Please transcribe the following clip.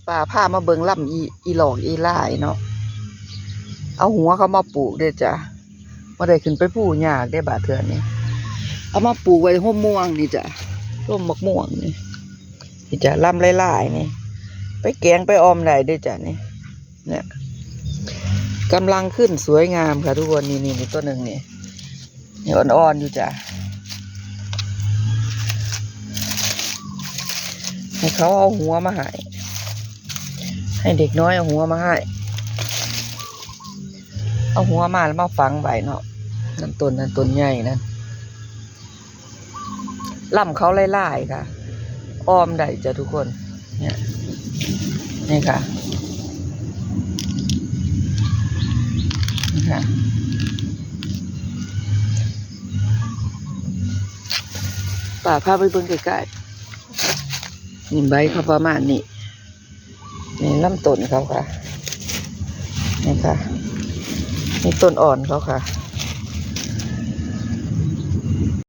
ป่าผ้ามาเบิ่งล่ำอีหลอกอีลายเนาะเอาหัวเขามาปลูกเด้อจ้ะมาได้ขึ้นไปผู้ยากได้บาดเถื่อนนี่เอามาปลูกไว้ห่มม่วงนี่จ้ะร่มมะม่วงนี่จ้ะล่ำหลายๆนี่ไปแกงไปออมได้เด้อจ้ะนี่เนี่ยกำลังขึ้นสวยงามค่ะทุกคนนี่ตัวหนึ่งนี่อ่อนๆอยู่จ้ะให้เขาเอาหัวมาให้เด็กน้อยเอาหัวมาให้เอาหัวมาแล้วมาฝังไว้เนาะนั่นต้นใหญ่นั่นล่ำเขาไล่ๆค่ะอ้อมได้จ้ะทุกคนเนี่ยนี่ค่ะนี่ค่ะป่าพาไปเบิ่งใกล้ๆนี่ใบเขาประมาณนี้นี่ลำต้นเขาค่ะนี่ค่ะนี่ต้นอ่อนเขาค่ะ